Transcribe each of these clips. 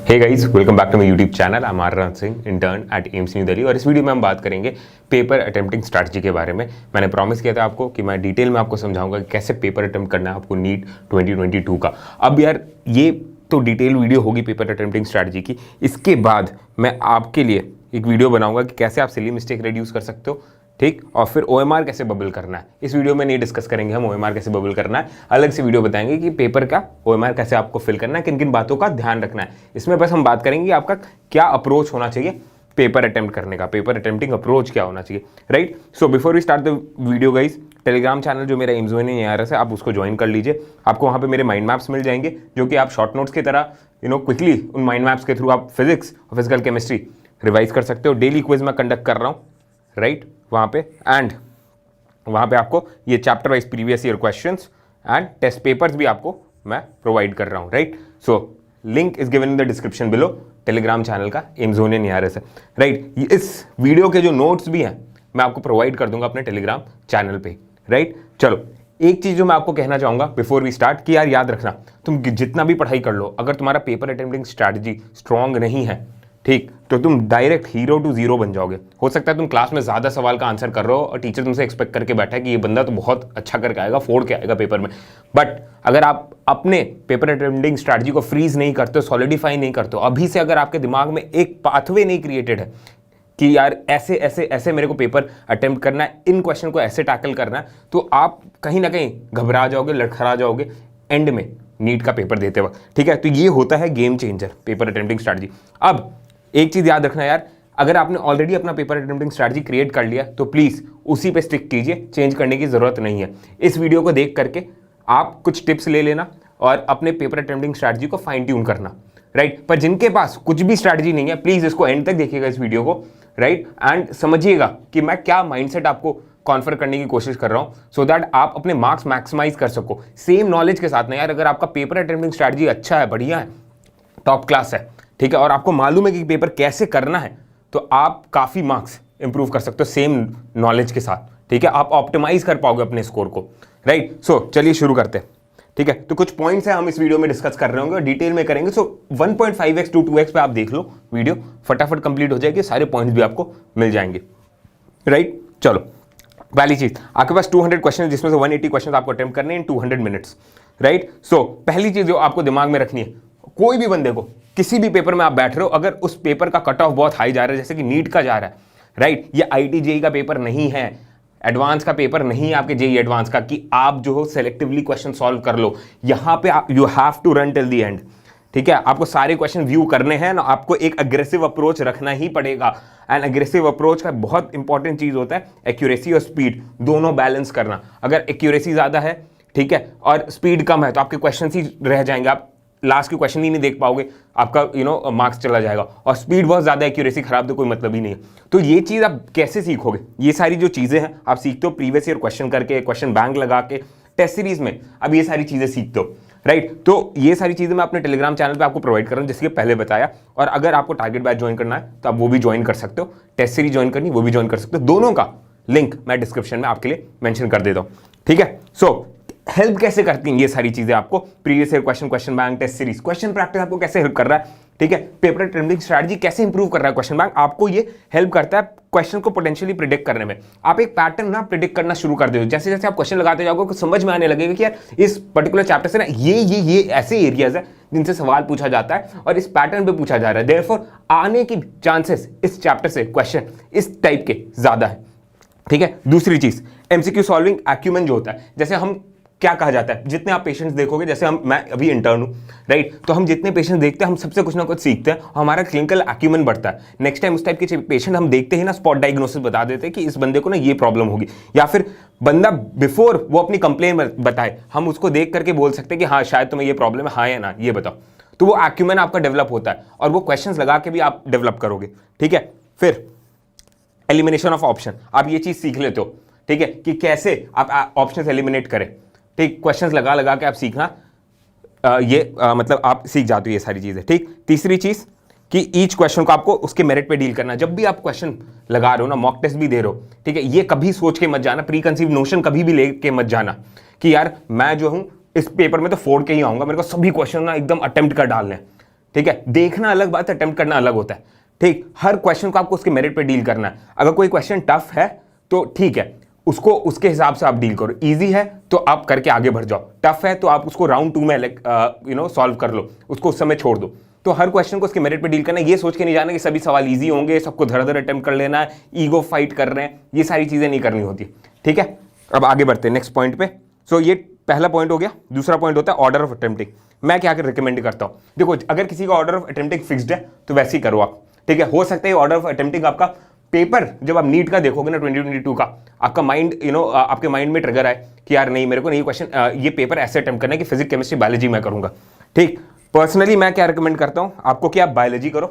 Hey guys, welcome back to my YouTube channel. I am Aryan Singh, intern at AIIMS New Delhi. और इस video में हम बात करेंगे पेपर अटेम्प्टिंग स्ट्रैटेजी के बारे में। मैंने प्रॉमिस किया था आपको कि मैं डिटेल में आपको समझाऊंगा कि कैसे पेपर अटेम्प्ट करना है आपको नीट 2022 का। अब यार ये तो डिटेल वीडियो होगी पेपर अटेम्प्टिंग स्ट्रैटेजी की। इसके बाद मैं आपके लिए एक वीडियो बनाऊंगा कि कैसे आप सिली मिस्टेक रिड्यूस कर सकते हो, ठीक, और फिर OMR कैसे बबल करना है। इस वीडियो में नहीं डिस्कस करेंगे हम OMR कैसे बबल करना है, अलग से वीडियो बताएंगे कि पेपर का OMR कैसे आपको फिल करना है, किन किन बातों का ध्यान रखना है। इसमें बस हम बात करेंगे कि आपका क्या अप्रोच होना चाहिए पेपर अटेम्प्ट करने का, पेपर अटेम्प्टिंग अप्रोच क्या होना चाहिए, right. So before we start the video guys, Telegram channel जो मेरा एम्स है आप उसको ज्वाइन कर लीजिए। आपको वहाँ पे मेरे माइंड मैप्स मिल जाएंगे, जो कि आप शॉर्ट नोट्स की तरह क्विकली उन माइंड मैप्स के थ्रू आप फिजिक्स और फिजिकल केमिस्ट्री रिवाइज कर सकते हो। डेली क्विज मैं कंडक्ट कर रहा हूँ, राइट, वहाँ पे। एंड वहाँ पे आपको ये chapter wise previous year questions and test papers भी आपको मैं प्रोवाइड कर रहा हूँ, right. So link is given in the description below, Telegram channel का एम्सोनियन यार से, राइट। इस वीडियो के जो नोट्स भी हैं मैं आपको प्रोवाइड कर दूंगा अपने टेलीग्राम चैनल पे, राइट। चलो, एक चीज़ जो मैं आपको कहना चाहूँगा बिफोर वी स्टार्ट कि यार याद रखना, तुम जितना भी पढ़ाई कर लो, अगर तुम्हारा पेपर अटेम्प्टिंग स्ट्रैटेजी स्ट्रॉन्ग नहीं है, ठीक, तो तुम डायरेक्ट हीरो टू जीरो बन जाओगे। हो सकता है तुम क्लास में ज़्यादा सवाल का आंसर कर रहे हो और टीचर तुमसे एक्सपेक्ट करके बैठा है कि ये बंदा तो बहुत अच्छा करके आएगा, फोड़ के आएगा पेपर में। बट अगर आप अपने पेपर अटेम्प्टिंग स्ट्रैटेजी को फ्रीज नहीं करते हो, सॉलिडिफाई नहीं करते हो, अभी से अगर आपके दिमाग में एक पाथवे नहीं क्रिएटेड है कि यार ऐसे ऐसे ऐसे मेरे को पेपर अटेम्प्ट करना है, इन क्वेश्चन को ऐसे टैकल करना है, तो आप कहीं ना कहीं घबरा जाओगे, लड़खड़ा जाओगे एंड में नीट का पेपर देते वक्त, ठीक है। तो ये होता है game changer paper attempting strategy. अब एक चीज़ याद रखना यार, अगर आपने ऑलरेडी अपना पेपर अटेम्प्टिंग स्ट्रैटेजी क्रिएट कर लिया तो प्लीज़ उसी पे स्टिक कीजिए, चेंज करने की ज़रूरत नहीं है। इस वीडियो को देख करके आप कुछ टिप्स ले लेना और अपने पेपर अटेम्प्टिंग स्ट्रैटेजी को फाइन ट्यून करना, राइट। पर जिनके पास कुछ भी स्ट्रैटेजी नहीं है, प्लीज़ इसको एंड तक देखिएगा इस वीडियो को, राइट, एंड समझिएगा कि मैं क्या माइंडसेट आपको कॉन्फर करने की कोशिश कर रहा हूँ, सो दैट आप अपने मार्क्स मैक्सिमाइज कर सको सेम नॉलेज के साथ ना। यार अगर आपका पेपर अटेम्प्टिंग स्ट्रैटेजी अच्छा है, बढ़िया है, टॉप क्लास है, ठीक है, और आपको मालूम है कि पेपर कैसे करना है, तो आप काफ़ी मार्क्स इंप्रूव कर सकते हो सेम नॉलेज के साथ, ठीक है। आप ऑप्टिमाइज कर पाओगे अपने स्कोर को, राइट। सो चलिए शुरू करते हैं, ठीक है। तो कुछ पॉइंट्स हैं हम इस वीडियो में डिस्कस कर रहे होंगे और डिटेल में करेंगे। सो 1.5x to 2x पे आप देख लो, वीडियो फटाफट कंप्लीट हो जाएगी, सारे पॉइंट्स भी आपको मिल जाएंगे, राइट। चलो, पहली चीज, आपके पास 200 क्वेश्चन जिसमें से 180 क्वेश्चन आपको अटेम्प्ट करने हैं इन 200 मिनट्स, राइट। सो पहली चीज जो आपको दिमाग में रखनी है, कोई भी बंदे को किसी भी पेपर में आप बैठ रहे हो, अगर उस पेपर का कट ऑफ बहुत हाई जा रहा है, जैसे कि नीट का जा रहा है, राइट, ये IIT JEE का पेपर नहीं है, एडवांस का पेपर नहीं है आपके JEE एडवांस का कि आप जो हो सेलेक्टिवली क्वेश्चन सॉल्व कर लो। यहां पे you have to run till the end, ठीक है। आपको सारे क्वेश्चन व्यू करने हैं ना, आपको एक अग्रेसिव अप्रोच रखना ही पड़ेगा। एंड अग्रेसिव अप्रोच का बहुत इंपॉर्टेंट चीज होता है एक्यूरेसी और स्पीड, दोनों बैलेंस करना। अगर एक्यूरेसी ज्यादा है, ठीक है, और स्पीड कम है, तो आपके क्वेश्चन ही रह जाएंगे, आप लास्ट के क्वेश्चन ही नहीं देख पाओगे, आपका मार्क्स चला जाएगा। और स्पीड बहुत ज़्यादा, एक्यूरेसी खराब, तो कोई मतलब ही नहीं है। तो ये चीज़ आप कैसे सीखोगे? ये सारी जो चीज़ें हैं आप सीखते हो प्रीवियस ईयर क्वेश्चन करके, क्वेश्चन बैंक लगा के, टेस्ट सीरीज में अब ये सारी चीज़ें सीखते हो, राइट। तो ये सारी चीज़ें मैं अपने टेलीग्राम चैनल पे आपको प्रोवाइड कर रहा हूँ, जिसके पहले बताया। और अगर आपको टारगेट बैच ज्वाइन करना है तो आप वो भी ज्वाइन कर सकते हो, टेस्ट सीरीज ज्वाइन करनी वो भी ज्वाइन कर सकते हो, दोनों का लिंक मैं डिस्क्रिप्शन में आपके लिए मेंशन कर देता हूँ, ठीक है। सो हेल्प कैसे करती हैं ये सारी चीजें आपको? Previous year question, question bank, test series, question practice आपको कैसे हेल्प कर रहा है, ठीक है। पेपर अटेम्प्टिंग स्ट्रैटेजी कैसे इंप्रूव कर रहा है क्वेश्चन बैंक, आपको ये हेल्प करता है क्वेश्चन को पोटेंशियली प्रिडिक्ट करने में। आप एक पैटर्न ना प्रिडिक्ट करना शुरू कर दो, जैसे जैसे आप क्वेश्चन लगाते जाओगे कुछ समझ में आने लगेगा कि यार इस पर्टिकुलर चैप्टर से ना ये ऐसे एरियाज है जिनसे सवाल पूछा जाता है और इस पैटर्न पे पूछा जा रहा है, देयरफॉर आने की चांसेस इस चैप्टर से क्वेश्चन इस टाइप के ज्यादा है, ठीक है। दूसरी चीज, MCQ सॉल्विंग एक्यूमेन जो होता है, जैसे हम क्या कहा जाता है, जितने आप पेशेंट्स देखोगे, जैसे मैं अभी इंटर्न हूँ, राइट, तो हम जितने पेशेंट्स देखते हैं हम सबसे कुछ ना कुछ सीखते हैं, हमारा क्लिनिकल एक्यूमेन बढ़ता है। नेक्स्ट टाइम उस टाइप के पेशेंट हम देखते हैं ना, स्पॉट डायग्नोसिस बता देते हैं कि इस बंदे को ना ये प्रॉब्लम होगी, या फिर बंदा बिफोर वो अपनी कंप्लेन बताए हम उसको देख करके बोल सकते हैं कि हाँ शायद तुम्हें ये प्रॉब्लम है, हाँ या ना, ये बताओ। तो वो एक्यूमेन आपका डेवलप होता है और वो क्वेश्चन लगा के भी आप डेवलप करोगे, ठीक है। फिर एलिमिनेशन ऑफ ऑप्शन, आप ये चीज सीख लेते हो, ठीक है, कि कैसे आप ऑप्शन एलिमिनेट करें, ठीक। क्वेश्चंस लगा के आप सीखना, मतलब आप सीख जाते हो ये सारी चीजें, ठीक। तीसरी चीज कि ईच क्वेश्चन को आपको उसके मेरिट पे डील करना। जब भी आप क्वेश्चन लगा रहे हो ना, मॉक टेस्ट भी दे रहे हो, ठीक है, ये कभी सोच के मत जाना, प्री कंसीव नोशन कभी भी लेके मत जाना कि यार मैं जो हूं इस पेपर में तो फोड़ के ही आऊंगा, मेरे को सभी क्वेश्चन ना एकदम अटेम्प्ट कर डालने हैं, ठीक है, देखना अलग बात है, अटेम्प्ट करना अलग होता है। ठीक, हर क्वेश्चन को आपको उसके मेरिट पे डील करना है। अगर कोई क्वेश्चन टफ है तो ठीक है, उसको उसके हिसाब से आप डील करो। इजी है तो आप करके आगे बढ़ जाओ, टफ है तो आप उसको राउंड 2 में सॉल्व कर लो, उसको उस समय छोड़ दो। तो हर क्वेश्चन को उसके मेरिट पे डील करना है। ये सोच के नहीं जाना कि सभी सवाल इजी होंगे, सबको धड़ धड़ अटेम्प्ट कर लेना है, ईगो फाइट कर रहे हैं, ये सारी चीजें नहीं करनी होती। ठीक है, अब आगे बढ़ते हैं नेक्स्ट पॉइंट पे। सो ये पहला पॉइंट हो गया। दूसरा पॉइंट होता है ऑर्डर ऑफ अटेम्प्टिंग। मैं क्या रिकमेंड करता हूं, देखो अगर किसी का ऑर्डर ऑफ अटेम्प्टिंग फिक्स्ड है तो वैसे ही करो आप। ठीक है, हो सकता है ऑर्डर ऑफ अटेम्प्टिंग आपका पेपर जब आप नीट का देखोगे ना 2022 का, आपका माइंड आपके माइंड में ट्रिगर आए कि यार नहीं, मेरे को नहीं क्वेश्चन ये पेपर ऐसे अटेम्प्ट करना है कि फिजिक्स केमिस्ट्री बायोलॉजी मैं करूंगा। ठीक, पर्सनली मैं क्या रिकमेंड करता हूं आपको कि आप बायोलॉजी करो,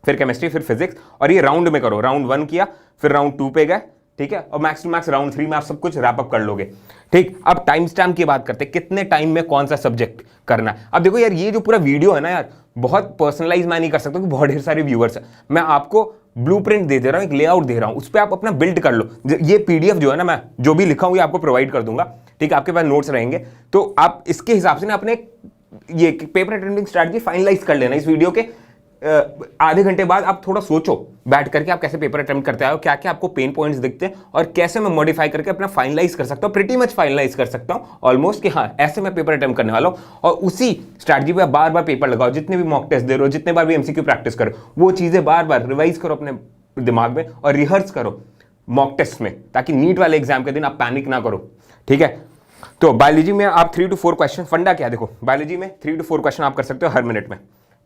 फिर केमिस्ट्री, फिर फिजिक्स, और ये राउंड में करो। राउंड 1 किया, फिर राउंड 2 पे गए, ठीक है, और मैक्स टू मैक्स राउंड 3 में आप सब कुछ रैप अप कर लोगे। ठीक, अब टाइम स्टैम्प की बात करते हैं, कितने टाइम में कौन सा सब्जेक्ट करना है। अब देखो यार, ये जो पूरा वीडियो है ना यार, बहुत पर्सनलाइज मैं नहीं कर सकता क्योंकि बहुत ढेर सारे व्यूअर्स है। मैं आपको ब्लूप्रिंट दे रहा हूं, एक लेआउट दे रहा हूं, उस पर आप अपना बिल्ड कर लो। ये पीडीएफ जो है ना, मैं जो भी लिखा हूं ये आपको प्रोवाइड कर दूंगा। ठीक है, आपके पास नोट्स रहेंगे, तो आप इसके हिसाब से ना अपने ये पेपर अटेम्प्टिंग स्ट्रैटेजी फाइनलाइज कर लेना। इस वीडियो के आधे घंटे बाद आप थोड़ा सोचो बैठ करके आप कैसे पेपर अटेम्प्ट करते आए हो, क्या क्या आपको पेन पॉइंट्स दिखते हैं और कैसे मैं मॉडिफाई करके अपना फाइनलाइज कर सकता हूं, प्रीटी मच फाइनलाइज कर सकता हूं ऑलमोस्ट, कि हाँ ऐसे मैं पेपर अटेम्प्ट करने वाला हूं। और उसी स्ट्रैटेजी पे बार बार पेपर लगाओ, जितने भी मॉक टेस्ट दे रहे हो, जितने बार भी एमसीक्यू प्रैक्टिस करो, वो चीजें बार बार रिवाइज करो अपने दिमाग में और रिहर्स करो मॉक टेस्ट में, ताकि नीट वाले एग्जाम के दिन आप पैनिक ना करो। ठीक है, तो बायोलॉजी में आप 3 to 4 क्वेश्चन, फंडा क्या है देखो, बायोलॉजी में 3 to 4 क्वेश्चन आप कर सकते हो हर मिनट में।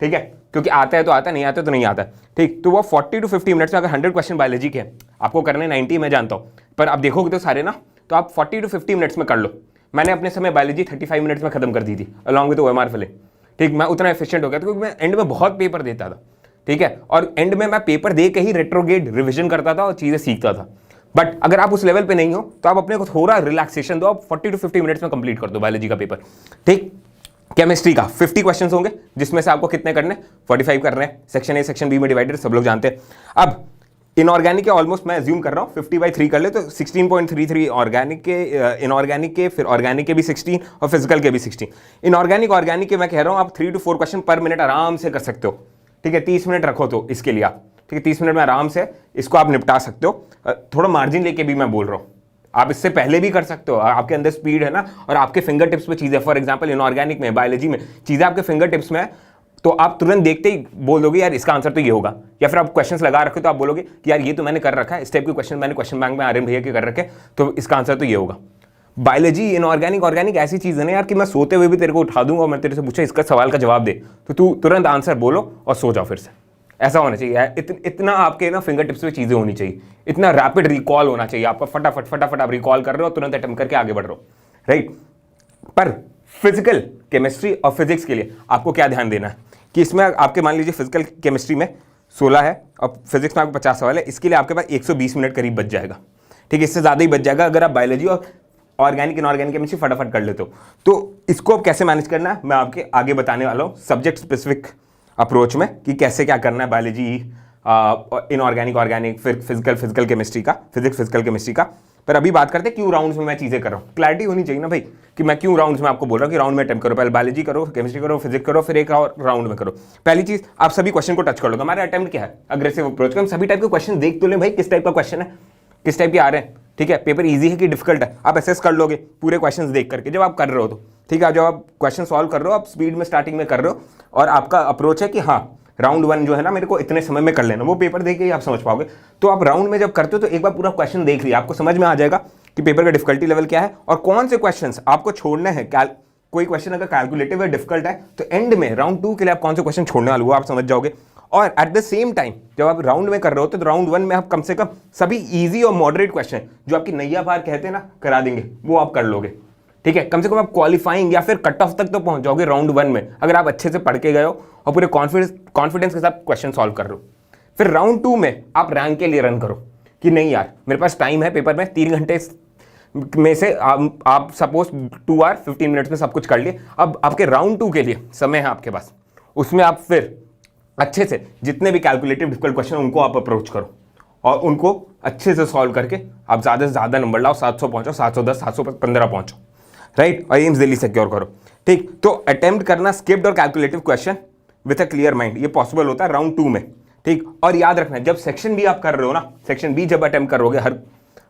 ठीक है, क्योंकि आता है तो आता है, नहीं आता तो नहीं आता। ठीक, तो वो 40 to 50 मिनट्स में अगर 100 क्वेश्चन बायोलॉजी के आपको करने 90 मैं जानता हूँ, पर आप देखोगे तो सारे ना, तो आप 40 to 50 मिनट्स में कर लो। मैंने अपने समय बायोलॉजी 35 मिनट्स में खत्म कर दी थी अलॉन्ग विद OMR फिलिंग। ठीक, मैं उतना एफिशिएंट हो गया था क्योंकि मैं एंड में बहुत पेपर देता था। ठीक है, और एंड में मैं पेपर दे के ही रेट्रोगेट रिविजन करता था और चीजें सीखता था। बट अगर आप उस लेवल पे नहीं हो तो आप अपने को थोड़ा रिलैक्सेशन दो, आप 40 to 50 मिनट्स में कंप्लीट कर दो बायोलॉजी का पेपर। ठीक, केमिस्ट्री का 50 क्वेश्चन होंगे, जिसमें से आपको कितने करने, 45 करने हैं। सेक्शन ए सेक्शन बी में डिवाइडेड, सब लोग जानते हैं। अब इनऑर्गेनिक के ऑलमोस्ट मैं अज्यूम कर रहा हूँ 50/3 कर ले तो 16.33 ऑर्गेनिक के, इनऑर्गेनिक के, फिर ऑर्गेनिक के भी 16 और फिजिकल के भी 16। इनऑर्गेनिक ऑर्गेनिक के मैं कह रहा हूँ आप 3 to 4 क्वेश्चन पर मिनट आराम से कर सकते हो। ठीक है, 30 मिनट रखो तो इसके लिए आप, ठीक है, 30 मिनट में आराम से इसको आप निपटा सकते हो। थोड़ा मार्जिन लेके भी मैं बोल रहा हूँ, आप इससे पहले भी कर सकते हो, आपके अंदर स्पीड है ना और आपके फिंगर टिप्स पे चीज़ें, फॉर एग्जांपल इनऑर्गेनिक में, बायोलॉजी में चीज़ें आपके फिंगर टिप्स में है, तो आप तुरंत देखते ही बोल दोगे यार इसका आंसर तो ये होगा। या फिर आप क्वेश्चंस लगा रखे तो आप बोलोगे कि यार ये तो मैंने कर रखा है, इस टाइप के क्वेश्चन मैंने क्वेश्चन बैंक में आर्यन भैया के कर रखे, तो इसका आंसर तो ये होगा। बायोलॉजी, इनऑर्गेनिक, ऑर्गेनिक ऐसी चीज़ है ना यार कि मैं सोते हुए भी तेरे को उठा दूंगा और मैं तेरे से पूछा इसका सवाल का जवाब दे, तो तू तुरंत आंसर बोलो और सो जाओ फिर से। ऐसा होना चाहिए, इतना आपके ना फिंगर टिप्स पे चीज़ें होनी चाहिए, इतना रैपिड रिकॉल होना चाहिए आपका, फटाफट फटाफट आप रिकॉल कर रहे हो, तुरंत अटेम्प्ट करके आगे बढ़ रहे हो। राइट, पर फिजिकल केमिस्ट्री और फिजिक्स के लिए आपको क्या ध्यान देना है कि इसमें आपके मान लीजिए फिजिकल केमिस्ट्री में 16 है और फिजिक्स में आपको 50 सवाल है, इसके लिए आपके पास 120 मिनट करीब बच जाएगा। ठीक है, इससे ज़्यादा ही बच जाएगा अगर आप बायोलॉजी और ऑर्गेनिक इनऑर्गेनिक केमिस्ट्री फटाफट कर लेते हो। तो इसको अब कैसे मैनेज करना है मैं आपके आगे बताने वाला हूँ सब्जेक्ट स्पेसिफिक अप्रोच में, कि कैसे क्या करना है बायोलॉजी, इनऑर्गेनिक, ऑर्गेनिक, फिर फिजिकल केमिस्ट्री का, फिजिक्स फिजिकल केमिस्ट्री का। पर अभी बात करते हैं क्यों राउंड्स में मैं चीज़ें कर रहा हूँ। क्लैरिटी होनी चाहिए ना भाई कि मैं क्यों राउंड्स में आपको बोल रहा हूँ कि राउंड में अटेम्प्ट करो, पहले बायोलॉजी करो, केमिस्ट्री करो, फिजिक्स करो, फिर एक और राउंड में करो। पहली चीज़ आप सभी क्वेश्चन को टच कर लो। तो हमारा अटेम्प्ट क्या है, अग्रेसिव अप्रोच का, हम सभी टाइप के क्वेश्चन देख तो लें भाई किस टाइप का क्वेश्चन है, किस टाइप के आ रहे हैं। ठीक है, पेपर ईजी है कि डिफिकल्ट है, आप एसेस कर लोगे पूरे क्वेश्चंस देख करके जब आप कर रहे हो तो। ठीक है, जब आप क्वेश्चन सॉल्व कर रहे हो, आप स्पीड में स्टार्टिंग में कर रहे हो और आपका अप्रोच है कि हाँ राउंड 1 जो है ना मेरे को इतने समय में कर लेना, वो पेपर देख के ही आप समझ पाओगे। तो आप राउंड में जब करते हो तो एक बार पूरा क्वेश्चन देख लिया, आपको समझ में आ जाएगा कि पेपर का डिफिकल्टी लेवल क्या है और कौन से क्वेश्चंस आपको छोड़ने हैं। कोई क्वेश्चन अगर कैलकुलेटिव या डिफिकल्ट है तो एंड में राउंड 2 के लिए आप कौन से क्वेश्चन छोड़ने वाले हो आप समझ जाओगे। और एट द सेम टाइम जब आप राउंड में कर रहे होते तो राउंड 1 में आप कम से कम सभी इजी और मॉडरेट क्वेश्चन जो आपकी नैया पार कहते हैं ना करा देंगे, वो आप कर लोगे। ठीक है, कम से कम आप क्वालिफाइंग या फिर कट ऑफ तक तो पहुंच जाओगे राउंड 1 में, अगर आप अच्छे से पढ़ के गए हो और पूरे कॉन्फिडेंस के साथ क्वेश्चन सॉल्व कर रहे हो। फिर राउंड 2 में आप रैंक के लिए रन करो कि नहीं यार मेरे पास टाइम है, पेपर में 3 घंटे में से आप सपोज 2 आवर 15 मिनट्स में सब कुछ कर लिए। अब आपके राउंड 2 के लिए समय है आपके पास, उसमें आप फिर अच्छे से जितने भी कैलकुलेटिव डिफिकल्ट क्वेश्चन उनको आप अप्रोच करो और उनको अच्छे से सॉल्व करके आप ज़्यादा से ज़्यादा नंबर लाओ, 700 पहुँचो, 710, 715 पहुँचो। राइट, और एम्स दिल्ली सिक्योर करो। ठीक, तो अटेम्प्ट करना स्किप्ड और calculative question with a clear mind, ये पॉसिबल होता है राउंड 2 में, ठीक। और याद रखना जब सेक्शन बी आप कर रहे हो ना, सेक्शन बी जब अटेम्प्ट करोगे हर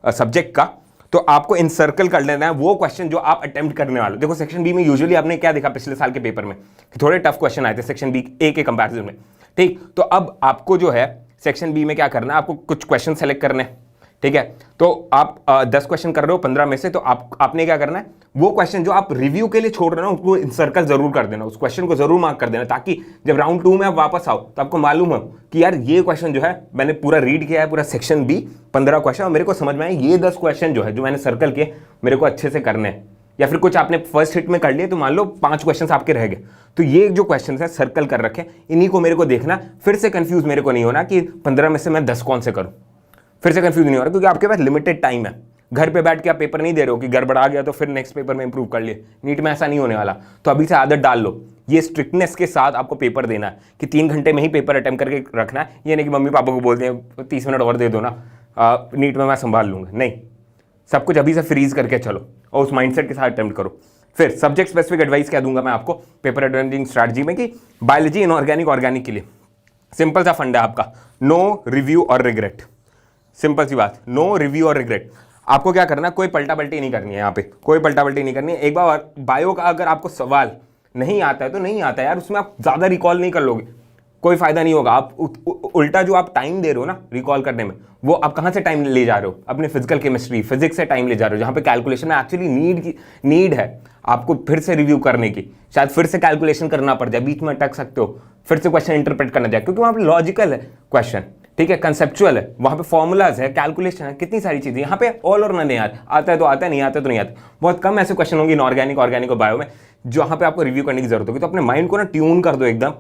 सब्जेक्ट का, तो आपको इनसर्कल कर लेना है वो क्वेश्चन जो आप अटेम्प्ट करने वाले हो। देखो सेक्शन बी में यूजुअली आपने क्या देखा पिछले साल के पेपर में कि थोड़े टफ क्वेश्चन आए थे सेक्शन बी ए के कंपैरिजन में, ठीक। तो अब आपको जो है सेक्शन बी में क्या करना है, आपको कुछ क्वेश्चन सेलेक्ट करने हैं, ठीक है। तो आप 10 क्वेश्चन कर रहे हो 15 में से, तो आपने क्या करना है, वो क्वेश्चन जो आप रिव्यू के लिए छोड़ रहे हो उसको इंसर्कल जरूर कर देना, उस क्वेश्चन को जरूर मार्क कर देना, ताकि जब राउंड 2 में आप वापस आओ तो आपको मालूम हो कि यार ये क्वेश्चन जो है मैंने पूरा रीड किया है, पूरा सेक्शन बी 15 क्वेश्चन, और मेरे को समझ में आए ये 10 क्वेश्चन जो है जो मैंने सर्कल किए मेरे को अच्छे से करने हैं। या फिर कुछ आपने फर्स्ट हिट में कर लिए तो मान लो 5 क्वेश्चन आपके रह गए, तो ये जो क्वेश्चन है सर्कल कर रखे, इन्हीं को मेरे को देखना, फिर से कंफ्यूज मेरे को नहीं होना कि 15 में से मैं 10 कौन से करूं, फिर से कंफ्यूज नहीं हो रहा, क्योंकि आपके पास लिमिटेड टाइम है। घर पे बैठ के आप पेपर नहीं दे रहे हो कि गड़बड़ा गया तो फिर नेक्स्ट पेपर में इंप्रूव कर लिए, नीट में ऐसा नहीं होने वाला। तो अभी से आदत डाल लो, ये स्ट्रिक्टनेस के साथ आपको पेपर देना है कि 3 घंटे में ही पेपर अटेम्प्ट करके रखना है। ये नहीं कि मम्मी पापा को बोलते हैं 30 मिनट और दे दो ना, नीट में मैं संभाल लूंगा, नहीं, सब कुछ अभी से फ्रीज करके चलो और उस माइंडसेट के साथ अटेम्प्ट करो। फिर सब्जेक्ट स्पेसिफिक एडवाइस क्या दूंगा मैं आपको पेपर अटेम्प्टिंग स्ट्रैटेजी में, कि बायोलॉजी इनऑर्गेनिक ऑर्गेनिक के लिए सिंपल सा फंडा है आपका, नो रिव्यू और रिग्रेट। सिंपल सी बात, नो रिव्यू और रिग्रेट। आपको क्या करना है, कोई पलटा पलटी नहीं करनी है, यहाँ पे कोई पलटा पलटी नहीं करनी है। एक बार बायो का अगर आपको सवाल नहीं आता है तो नहीं आता है यार, उसमें आप ज़्यादा रिकॉल नहीं कर लोगे, कोई फायदा नहीं होगा। आप उल्टा जो आप टाइम दे रहे हो ना रिकॉल करने में, वो आप कहाँ से टाइम ले जा रहे हो, अपने फिजिकल केमिस्ट्री फिजिक्स से टाइम ले जा रहे हो, जहाँ पे कैलकुलेशन में एक्चुअली नीड है आपको फिर से रिव्यू करने की, शायद फिर से कैलकुलेशन करना पड़ जाए, बीच में अटक सकते हो, फिर से क्वेश्चन इंटरप्रेट करना जाए, क्योंकि वहाँ पे लॉजिकल है क्वेश्चन, ठीक है, कंसेप्चुअल है, वहाँ पे फॉर्मूलाज है, कैलकुलेशन है, कितनी सारी चीज़ें। यहाँ पे ऑल और नन है यार, आता है तो आता है, नहीं आता तो नहीं आता। बहुत कम ऐसे क्वेश्चन होंगे इनऑर्गेनिक ऑर्गेनिक और बायो में जहाँ पे आपको रिव्यू करने की जरूरत होगी। तो अपने माइंड को ना ट्यून कर दो एकदम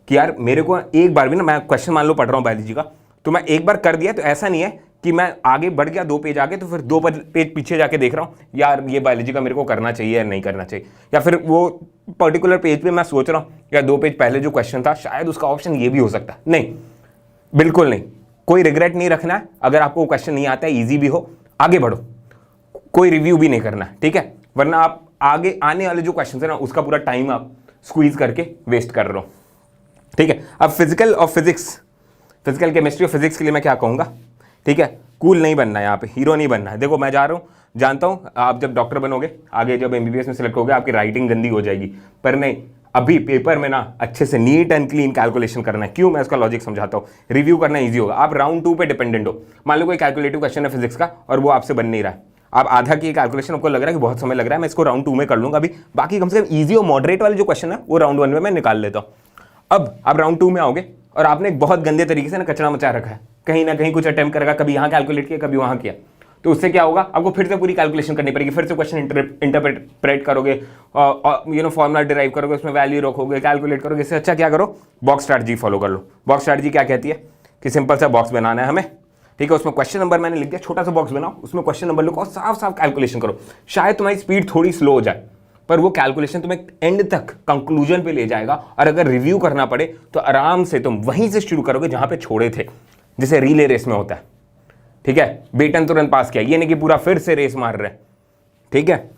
कि यार मेरे को एक बार भी ना, मैं क्वेश्चन मान लो पढ़ रहा हूँ बायोलॉजी का, तो मैं एक बार कर दिया तो ऐसा नहीं है कि मैं आगे बढ़ गया 2 पेज आगे तो फिर 2 पेज पीछे जाके देख रहा हूँ यार ये बायोलॉजी का मेरे को करना चाहिए या नहीं करना चाहिए, या फिर वो पर्टिकुलर पेज पे मैं सोच रहा हूँ या 2 पेज पहले जो क्वेश्चन था शायद उसका ऑप्शन ये भी हो सकता है। नहीं, बिल्कुल नहीं, कोई रिग्रेट नहीं रखना है। अगर आपको क्वेश्चन नहीं आता है, ईजी भी हो, आगे बढ़ो, कोई रिव्यू भी नहीं करना है, ठीक है, वरना आप आगे आने वाले जो क्वेश्चन है ना उसका पूरा टाइम आप स्क्वीज करके वेस्ट कर रहे हो, ठीक है। अब फिजिकल और फिजिक्स, फिजिकल केमिस्ट्री और फिजिक्स के लिए मैं क्या कहूँगा, ठीक है, कूल नहीं बनना है, यहाँ पे हीरो नहीं बनना है। देखो मैं जा रहा हूँ, जानता हूँ आप जब डॉक्टर बनोगे, आगे जब एमबीबीएस में सिलेक्ट होगे, आपकी राइटिंग गंदी हो जाएगी, पर नहीं, अभी पेपर में ना अच्छे से नीट एंड क्लीन कैलकुलेशन करना है। क्यों, मैं इसका लॉजिक समझाता हूँ, रिव्यू करना ईजी होगा। आप राउंड 2 पे डिपेंडेंट हो, मान लो कोई कैलकुलेटिव क्वेश्चन है फिजिक्स का और वो आपसे बन नहीं रहा है, आप आधा की कैलकुलेशन, आपको लग रहा है कि बहुत समय लग रहा है, मैं इसको राउंड 2 में कर लूंगा अभी, बाकी कम से कम ईजी और मॉडरेट वाले जो क्वेश्चन है वो राउंड 1 में मैं निकाल लेता हूँ। अब आप राउंड 2 में आओगे और आपने एक बहुत गंदे तरीके से ना कचरा मचा रखा है, कहीं ना कहीं कुछ अटेम्प्ट करेगा, कभी यहाँ कैलकुलेट किया कभी वहाँ किया, तो उससे क्या होगा, आपको फिर से पूरी कैलकुलेशन करनी पड़ेगी, फिर से क्वेश्चन इंटरप्रेट करोगे, फॉर्मूला डिराइव करोगे, उसमें वैल्यू रखोगे, कैलकुलेट करोगे। इससे अच्छा क्या करो, बॉक्स स्ट्रैटेजी फॉलो कर लो। बॉक्स स्ट्रैटेजी क्या कहती है कि सिंपल सा बॉक्स बनाना है हमें, ठीक है, उसमें क्वेश्चन नंबर मैंने लिख दिया, छोटा सा बॉक्स बनाओ, उसमें क्वेश्चन नंबर लिखो और साफ साफ कैलकुलेशन करो। शायद तुम्हारी स्पीड थोड़ी स्लो हो जाए, पर वो कैलकुलेशन तुम्हें एंड तक कंक्लूजन पे ले जाएगा। और अगर रिव्यू करना पड़े तो आराम से तुम वहीं से शुरू करोगे जहां पे छोड़े थे, जैसे रिले रेस में होता है, ठीक है, बेटन तुरंत पास किया, ये नहीं कि पूरा फिर से रेस मार रहे, ठीक है।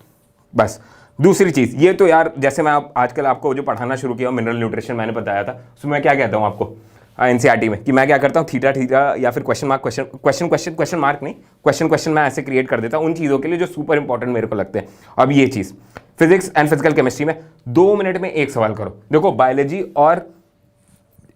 बस दूसरी चीज ये तो यार, जैसे मैं आजकल आपको जो पढ़ाना शुरू किया मिनरल न्यूट्रिशन मैंने बताया था, उसमें मैं क्या कहता हूँ आपको एनसीईआरटी में, कि मैं क्या करता हूँ, थीटा थीटा या फिर क्वेश्चन मार्क क्वेश्चन मार्क नहीं, क्वेश्चन मैं ऐसे क्रिएट कर देता हूँ उन चीज़ों के लिए जो सुपर इंपॉर्टेंट मेरे को लगते हैं। अब ये चीज़ फिजिक्स एंड फिजिकल केमिस्ट्री में 2 मिनट में एक सवाल करो। देखो बायोलॉजी और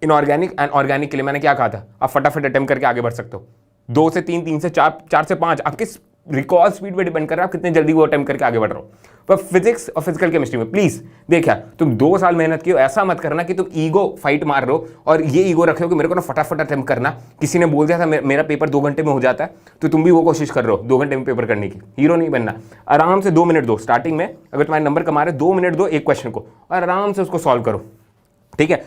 इनऑर्गेनिक एंड ऑर्गेनिक के लिए मैंने क्या कहा था, आप फटाफट अटेम्प्ट करके आगे बढ़ सकते हो। 2 से 3, 3 से 4, 4 से 5, आपके रिकॉल स्पीड पे डिपेंड कर रहा है आप कितने जल्दी वो अटेम्प्ट करके आगे बढ़ रहे हो। पर फिजिक्स और फिजिकल केमिस्ट्री में प्लीज देखा, तुम 2 साल मेहनत की हो, ऐसा मत करना कि तुम ईगो फाइट मार रहे हो और ये ईगो रखे हो कि मेरे को ना फटाफट अटेम्प्ट करना, किसी ने बोल दिया था मेरा पेपर 2 घंटे में हो जाता है, तो तुम भी वो कोशिश कर रहे हो 2 घंटे में पेपर करने की। हीरो नहीं बनना, आराम से 2 मिनट दो स्टार्टिंग में, अगर तुम्हारे नंबर कमा रहे 2 मिनट दो एक क्वेश्चन को और आराम से उसको सॉल्व करो, ठीक है।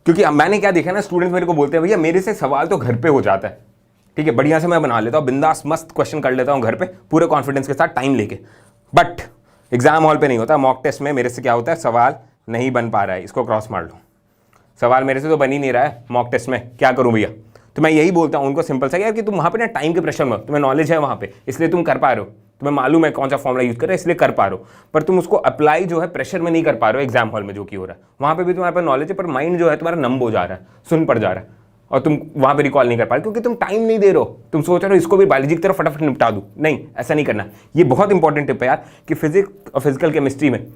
क्योंकि मैंने क्या देखा ना, स्टूडेंट्स मेरे को बोलते हैं भैया मेरे से सवाल तो घर पे हो जाता है, ठीक है, बढ़िया से मैं बना लेता हूँ, बिंदास मस्त क्वेश्चन कर लेता हूँ घर पे पूरे कॉन्फिडेंस के साथ टाइम लेके, बट एग्जाम हॉल पे नहीं होता। मॉक टेस्ट में मेरे से क्या होता है, सवाल नहीं बन पा रहा है, इसको क्रॉस मार लो, सवाल मेरे से तो बन ही नहीं रहा है, मॉक टेस्ट में क्या करूँ भैया। तो मैं यही बोलता हूँ उनको सिंपल सा यार कि तुम वहाँ पे ना टाइम के प्रेशर में, तुम्हें नॉलेज है वहाँ पे इसलिए तुम कर पा रहे हो, तुम्हें मालूम है कौन सा फॉर्मूला यूज कर रहे हो इसलिए कर पा रहे हो, पर तुम उसको अप्लाई जो है प्रेशर में नहीं कर पा रहे हो एग्जाम हॉल में जो कि हो रहा है। वहां पे भी तुम्हारे पास नॉलेज है पर माइंड जो है तुम्हारा नंब हो जा रहा है, सुन पड़ जा रहा है और तुम वहां पे रिकॉल नहीं कर पा रहे क्योंकि तुम टाइम नहीं दे रहे हो। तुम सोच रहे हो इसको भी बायोलॉजी की तरफ फटाफट निपटा दूं, नहीं ऐसा नहीं करना। ये बहुत इंपॉर्टेंट टिप है यार कि फिजिक्स और फिजिकल केमिस्ट्री में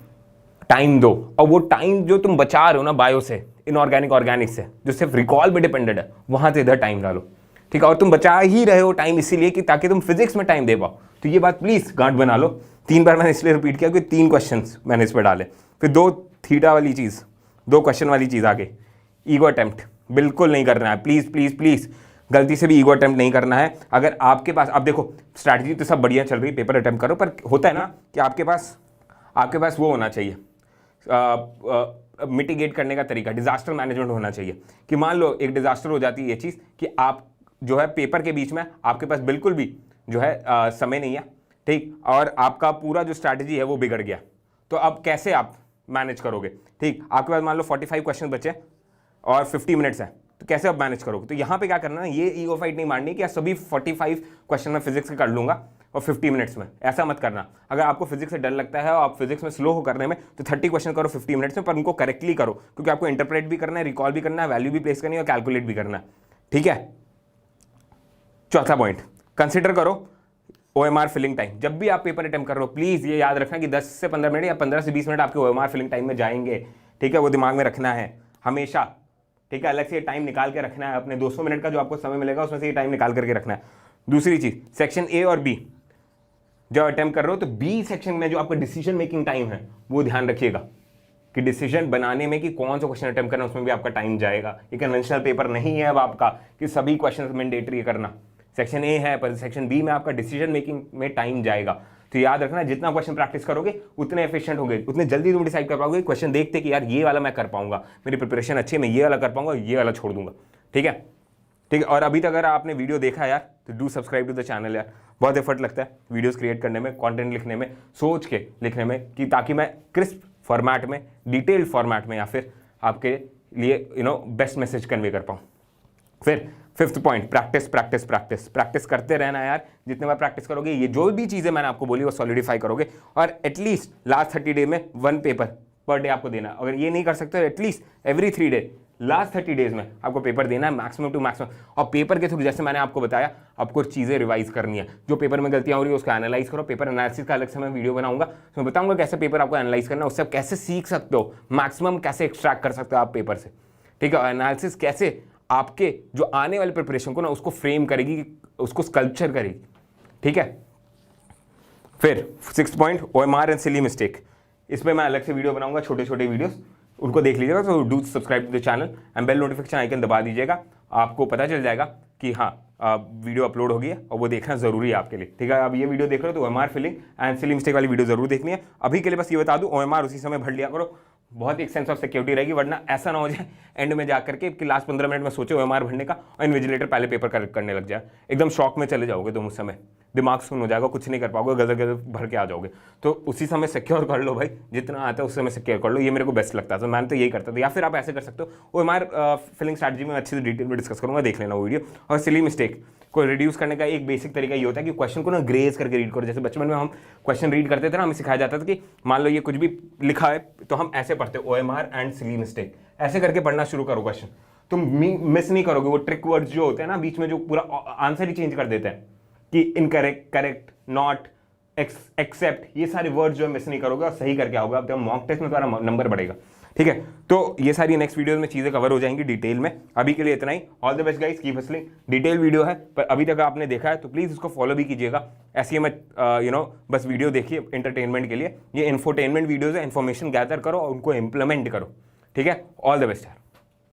टाइम दो, और वो टाइम जो तुम बचा रहे हो ना बायो से, इनऑर्गेनिक ऑर्गेनिक से, जो सिर्फ रिकॉल पे डिपेंडेड है, वहां से इधर टाइम डालो, ठीक है। और तुम बचा ही रहे हो टाइम इसीलिए कि ताकि तुम फिजिक्स में टाइम दे पाओ। तो ये बात प्लीज गांठ बना लो। 3 बार मैंने इसलिए रिपीट किया कि 3 क्वेश्चंस मैंने इस पर डाले, फिर 2 थीटा वाली चीज, 2 क्वेश्चन वाली चीज आगे। ईगो अटेम्प्ट बिल्कुल नहीं करना है, प्लीज प्लीज प्लीज गलती से भी ईगो अटेम्प्ट नहीं करना है। अगर आपके पास, अब देखो स्ट्रैटेजी तो सब बढ़िया चल रही है, पेपर अटेम्प्ट करो, पर होता है ना कि आपके पास वो होना चाहिए, मिटिगेट करने का तरीका, डिजास्टर मैनेजमेंट होना चाहिए। कि मान लो एक डिजास्टर हो जाती है ये चीज़ कि आप जो है पेपर के बीच में आपके पास बिल्कुल भी जो है समय नहीं है, ठीक, और आपका पूरा जो स्ट्रैटेजी है वो बिगड़ गया, तो अब कैसे आप मैनेज करोगे, ठीक। आपके पास मान लो 45 क्वेश्चन बचे और 50 मिनट्स हैं, तो कैसे आप मैनेज करोगे। तो यहाँ पे क्या करना है, ये ईगो फाइट नहीं मारनी कि सभी 45 क्वेश्चन में फिजिक्स के कर लूंगा और 50 मिनट्स में, ऐसा मत करना। अगर आपको फिजिक्स से डर लगता है और आप फिजिक्स में स्लो हो करने में, तो 30 क्वेश्चन करो 50 मिनट्स में, पर उनको करेक्टली करो, क्योंकि आपको इंटरप्रेट भी करना है, रिकॉल भी करना है, वैल्यू भी प्लेस करनी है और कैलकुलेट भी करना है, ठीक है। चौथा पॉइंट, कंसिडर करो OMR फिलिंग टाइम। जब भी आप पेपर अटेम्प्ट कर रहे हो प्लीज ये याद रखना कि 10 से 15 मिनट या 15 से 20 मिनट आपके OMR फिलिंग टाइम में जाएंगे, ठीक है। वो दिमाग में रखना है हमेशा, ठीक है। अलग से ये टाइम निकाल के रखना है, अपने 200 मिनट का जो आपको समय मिलेगा उसमें से ये टाइम निकाल करके रखना है। दूसरी चीज, सेक्शन A और B जब अटेम्प्ट कर रहे हो तो B सेक्शन में जो आपका डिसीजन मेकिंग टाइम है वो ध्यान रखिएगा कि डिसीजन बनाने में कि कौन सा क्वेश्चन अटेम्प्ट करना, उसमें भी आपका टाइम जाएगा। ये कन्वेंशनल पेपर नहीं है अब आपका कि सभी क्वेश्चन मैंडेटरी करना। सेक्शन A है, पर सेक्शन B में आपका डिसीजन मेकिंग में टाइम जाएगा। तो याद रखना, जितना क्वेश्चन प्रैक्टिस करोगे उतने एफिशिएंट होगे, उतने जल्दी तुम डिसाइड कर पाओगे। क्वेश्चन देखते कि यार ये वाला मैं कर पाऊंगा, मेरी प्रिपरेशन अच्छी है, मैं ये वाला कर पाऊंगा, ये वाला छोड़ दूंगा, ठीक है, ठीक है। और अभी तक अगर आपने वीडियो देखा यार तो do subscribe to the channel यार। बहुत एफर्ट लगता है वीडियोस क्रिएट करने में, कंटेंट लिखने में, सोच के लिखने में, कि ताकि मैं क्रिस्प फॉर्मेट में, डिटेल्ड फॉर्मेट में या फिर आपके लिए बेस्ट मैसेज कन्वे कर पाऊँ। फिर 5th point, practice practice practice practice करते रहना यार। जितने बार प्रैक्टिस करोगे ये जो भी चीज़ें मैंने आपको बोली वो सॉलिडिफाई करोगे, और एटलीस्ट लास्ट 30 डे में 1 पेपर पर डे आपको देना। अगर ये नहीं कर सकते तो at least every 3 day, last 30 days में आपको पेपर देना है, मैक्सिमम टू मैक्सिमम। और पेपर के थ्रू जैसे मैंने आपको बताया, आपको चीज़ें रिवाइज करनी है। जो पेपर में गलतियां हो रही है उसका एनालाइज करो। पेपर एनालिसिस का अलग से मैं वीडियो बनाऊंगा, उसमें बताऊंगा कैसे पेपर आपको एनालाइज करना है, उससे आप कैसे सीख सकते हो, मैक्सिमम कैसे एक्सट्रैक्ट कर सकते हो आप पेपर से, ठीक है। एनालिसिस कैसे आपके जो आने वाले प्रिपरेशन को ना उसको फ्रेम करेगी, उसको स्कल्पचर करेगी, ठीक है। फिर 6th point, OMR and silly mistake. इसमें मैं अलग से वीडियो बनाऊंगा, छोटे छोटे वीडियोस, उनको देख लीजिएगा। तो do subscribe to the channel and bell notification icon दबा दीजिएगा, आपको पता चल जाएगा कि हाँ वीडियो अपलोड हो गई है, और वो देखना जरूरी है आपके लिए, ठीक है। अब ये वीडियो देख रहे हो तो OMR filling and silly mistake वाली वीडियो जरूर देखनी है। अभी के लिए बस ये बता दूं, OMR उसी समय भर लिया करो, बहुत एक सेंस ऑफ सिक्योरिटी रहेगी, वरना ऐसा ना हो जाए एंड में जाकर के कि लास्ट 15 मिनट में सोचे OMR भरने का और इन्विजिलेटर पहले पेपर करेक्ट करने लग जाए, एकदम शॉक में चले जाओगे तुम। उस समय दिमाग सुन हो जाएगा, कुछ नहीं कर पाओगे, गलत गलत भर के आ जाओगे। तो उसी समय सिक्योर कर लो भाई, जितना आता है उस समय सिक्योर कर लो। ये मेरे को बेस्ट लगता है, तो मैंने तो यही करता था। या फिर आप ऐसे कर सकते हो, OMR फिलिंग स्ट्रैटेजी में अच्छे से डिटेल में डिस्कस करूंगा, देख लेना वो वीडियो। और सिली मिस्टेक को रिड्यूस करने का एक बेसिक तरीका ये होता है कि क्वेश्चन को ना ग्रेज करके रीड करो। जैसे बचपन में हम क्वेश्चन रीड करते थे ना, हमें सिखाया जाता था कि मान लो ये कुछ भी लिखा है तो हम ऐसे पढ़ते OMR एंड सिली मिस्टेक, ऐसे करके पढ़ना शुरू करो क्वेश्चन। तुम मिस नहीं करोगे वो ट्रिक वर्ड्स जो होते हैं ना बीच में, जो पूरा आंसर ही चेंज कर देते हैं कि इनकरेक्ट, करेक्ट, नॉट, एक्सेप्ट, ये सारे वर्ड्स जो है मिस नहीं करोगे और सही करके आओगे। अब मॉक टेस्ट में तुम्हारा नंबर बढ़ेगा, ठीक है। तो ये सारी नेक्स्ट वीडियोस में चीजें कवर हो जाएंगी डिटेल में। अभी के लिए इतना ही। All the best guys, keep hustling. Detail video है, पर अभी तक आपने देखा है तो प्लीज उसको फॉलो भी कीजिएगा। ऐसे ही मत बस वीडियो देखिए एंटरटेनमेंट के लिए, ये इंफोटेनमेंट वीडियोज है, इन्फॉर्मेशन गैदर करो और उनको इंप्लीमेंट करो, ठीक है। All the best.